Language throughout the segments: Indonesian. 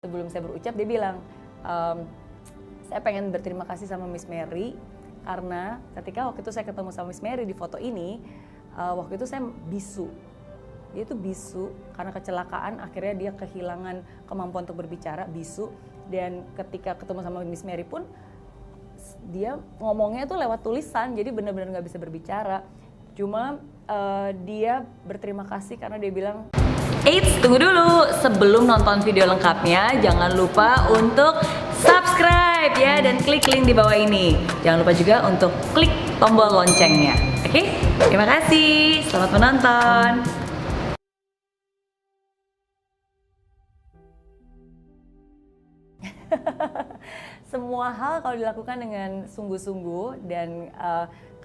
sebelum saya berucap dia bilang, saya pengen berterima kasih sama Miss Mary karena ketika waktu itu saya ketemu sama Miss Mary di foto ini, waktu itu saya bisu. Dia itu bisu karena kecelakaan, akhirnya dia kehilangan kemampuan untuk berbicara, bisu. Dan ketika ketemu sama Miss Mary pun dia ngomongnya tuh lewat tulisan, jadi benar-benar nggak bisa berbicara. Cuma dia berterima kasih karena dia bilang, "Eits, tunggu dulu, sebelum nonton video lengkapnya jangan lupa untuk subscribe ya dan klik link di bawah ini. Jangan lupa juga untuk klik tombol loncengnya. Oke? Terima kasih, selamat menonton." Semua hal kalau dilakukan dengan sungguh-sungguh dan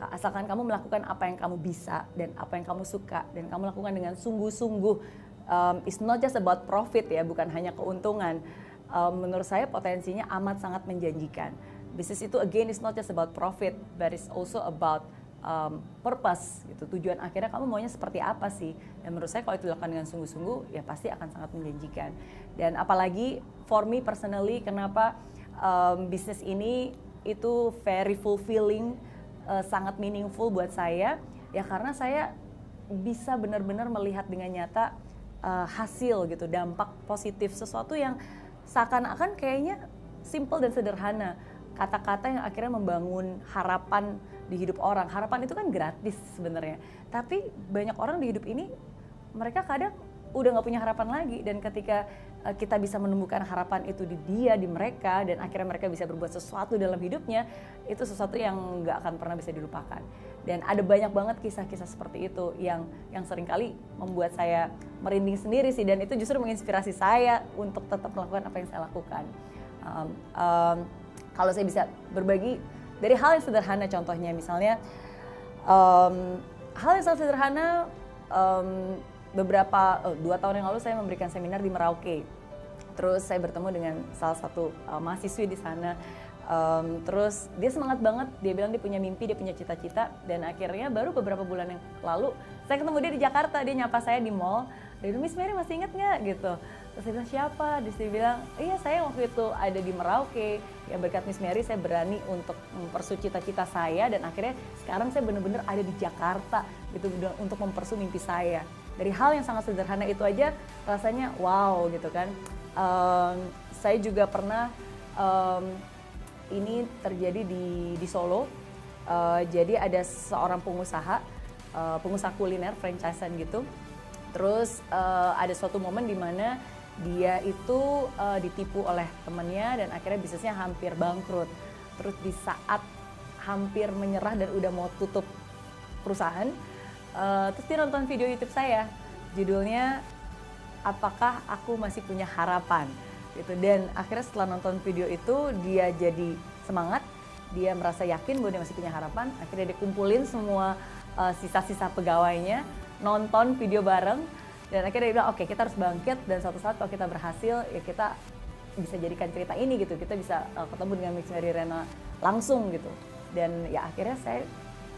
asalkan kamu melakukan apa yang kamu bisa dan apa yang kamu suka dan kamu lakukan dengan sungguh-sungguh, it's not just about profit ya, bukan hanya keuntungan. Menurut saya potensinya amat sangat menjanjikan. Bisnis itu again is not just about profit, but it's also about purpose gitu. Tujuan akhirnya kamu maunya seperti apa sih? Dan menurut saya kalau itu dilakukan dengan sungguh-sungguh ya pasti akan sangat menjanjikan. Dan apalagi for me personally, kenapa bisnis ini itu very fulfilling, sangat meaningful buat saya ya karena saya bisa benar-benar melihat dengan nyata hasil gitu, dampak positif, sesuatu yang seakan-akan kayaknya simple dan sederhana, kata-kata yang akhirnya membangun harapan di hidup orang. Harapan itu kan gratis sebenarnya, tapi banyak orang di hidup ini mereka kadang udah nggak punya harapan lagi, dan ketika kita bisa menumbuhkan harapan itu di dia, di mereka, dan akhirnya mereka bisa berbuat sesuatu dalam hidupnya, itu sesuatu yang nggak akan pernah bisa dilupakan. Dan ada banyak banget kisah-kisah seperti itu yang seringkali membuat saya merinding sendiri sih, dan itu justru menginspirasi saya untuk tetap melakukan apa yang saya lakukan. Kalau saya bisa berbagi dari hal yang sederhana, contohnya misalnya hal yang sangat sederhana. Beberapa 2 tahun yang lalu saya memberikan seminar di Merauke. Terus saya bertemu dengan salah satu mahasiswi di sana. Terus dia semangat banget, dia bilang dia punya mimpi, dia punya cita-cita, dan akhirnya baru beberapa bulan yang lalu saya ketemu dia di Jakarta. Dia nyapa saya di mall, dia bilang, "Miss Mary masih ingat nggak?" gitu. Terus saya bilang, "Siapa?" Dia bilang, "Iya, saya waktu itu ada di Merauke. Ya berkat Miss Mary saya berani untuk mempersu cita-cita saya, dan akhirnya sekarang saya benar-benar ada di Jakarta gitu untuk mempersu mimpi saya." Dari hal yang sangat sederhana itu aja rasanya wow gitu kan. Saya juga pernah ini terjadi di Solo. Jadi ada seorang pengusaha kuliner franchise-an gitu. Terus ada suatu momen di mana dia itu ditipu oleh temannya dan akhirnya bisnisnya hampir bangkrut. Terus di saat hampir menyerah dan udah mau tutup perusahaan, terus dia nonton video YouTube saya, judulnya "Apakah Aku Masih Punya Harapan?" gitu. Dan akhirnya setelah nonton video itu dia jadi semangat, dia merasa yakin bahwa dia masih punya harapan. Akhirnya dia kumpulin semua sisa-sisa pegawainya, nonton video bareng, dan akhirnya dia bilang, "Oke, kita harus bangkit, dan suatu saat kalau kita berhasil ya kita bisa jadikan cerita ini gitu, kita bisa ketemu dengan Miss Mary Rena langsung gitu." Dan ya akhirnya saya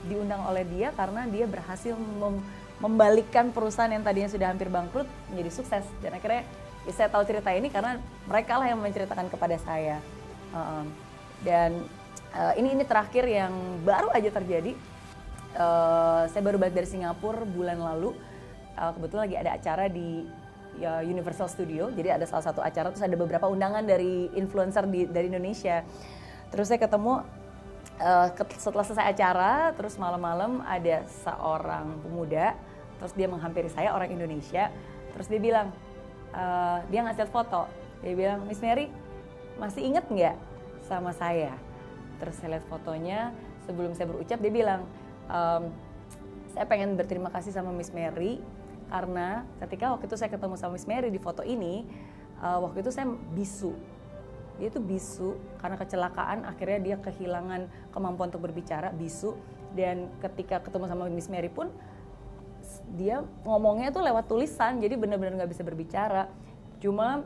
diundang oleh dia karena dia berhasil membalikkan perusahaan yang tadinya sudah hampir bangkrut menjadi sukses. Dan akhirnya ya saya tahu cerita ini karena mereka lah yang menceritakan kepada saya. Dan ini terakhir yang baru aja terjadi. Saya baru balik dari Singapura bulan lalu. Kebetulan lagi ada acara di Universal Studio. Jadi ada salah satu acara, terus ada beberapa undangan dari influencer dari Indonesia. Terus saya ketemu setelah selesai acara, terus malam-malam ada seorang pemuda, terus dia menghampiri saya, orang Indonesia. Terus dia bilang, dia ngasih foto, dia bilang, "Miss Mary, masih inget nggak sama saya?" Terus saya lihat fotonya, sebelum saya berucap dia bilang, "Saya pengen berterima kasih sama Miss Mary karena ketika waktu itu saya ketemu sama Miss Mary di foto ini, waktu itu saya bisu." Dia itu bisu karena kecelakaan, akhirnya dia kehilangan kemampuan untuk berbicara, bisu. Dan ketika ketemu sama Miss Mary pun dia ngomongnya tuh lewat tulisan, jadi benar-benar nggak bisa berbicara. Cuma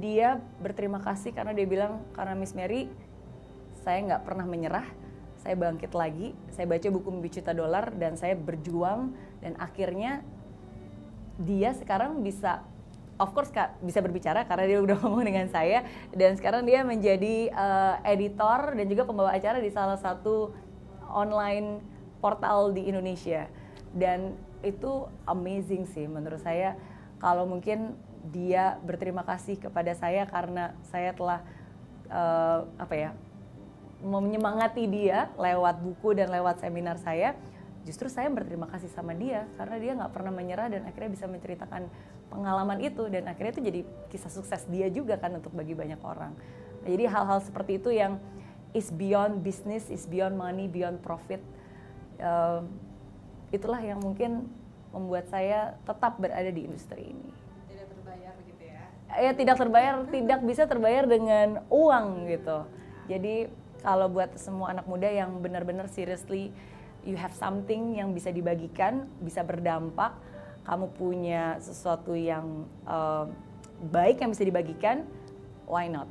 dia berterima kasih karena dia bilang, "Karena Miss Mary saya nggak pernah menyerah, saya bangkit lagi, saya baca buku Mimpi Juta Dolar dan saya berjuang, dan akhirnya dia sekarang bisa of course Kak bisa berbicara karena dia udah ngomong dengan saya, dan sekarang dia menjadi editor dan juga pembawa acara di salah satu online portal di Indonesia. Dan itu amazing sih menurut saya, kalau mungkin dia berterima kasih kepada saya karena saya telah menyemangati dia lewat buku dan lewat seminar saya. Justru saya berterima kasih sama dia karena dia nggak pernah menyerah dan akhirnya bisa menceritakan pengalaman itu, dan akhirnya itu jadi kisah sukses dia juga kan untuk bagi banyak orang. Nah, jadi hal-hal seperti itu yang is beyond business, is beyond money, beyond profit, itulah yang mungkin membuat saya tetap berada di industri ini. Tidak terbayar gitu ya? Ya tidak terbayar, tidak bisa terbayar dengan uang gitu. Jadi kalau buat semua anak muda yang benar-benar seriously you have something yang bisa dibagikan, bisa berdampak, kamu punya sesuatu yang baik yang bisa dibagikan, why not?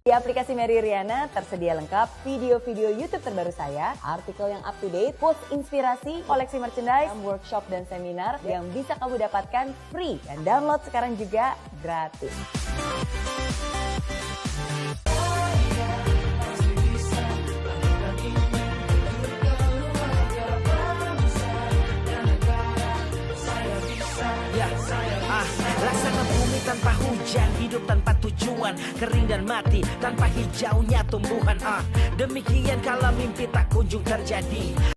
Di aplikasi Mary Riana tersedia lengkap video-video YouTube terbaru saya, artikel yang up to date, quotes inspirasi, koleksi merchandise, workshop dan seminar yang bisa kamu dapatkan free, dan download sekarang juga gratis. Laksana bumi tanpa hujan, hidup tanpa tujuan, kering dan mati tanpa hijaunya tumbuhan. Demikian kalau mimpi tak kunjung terjadi.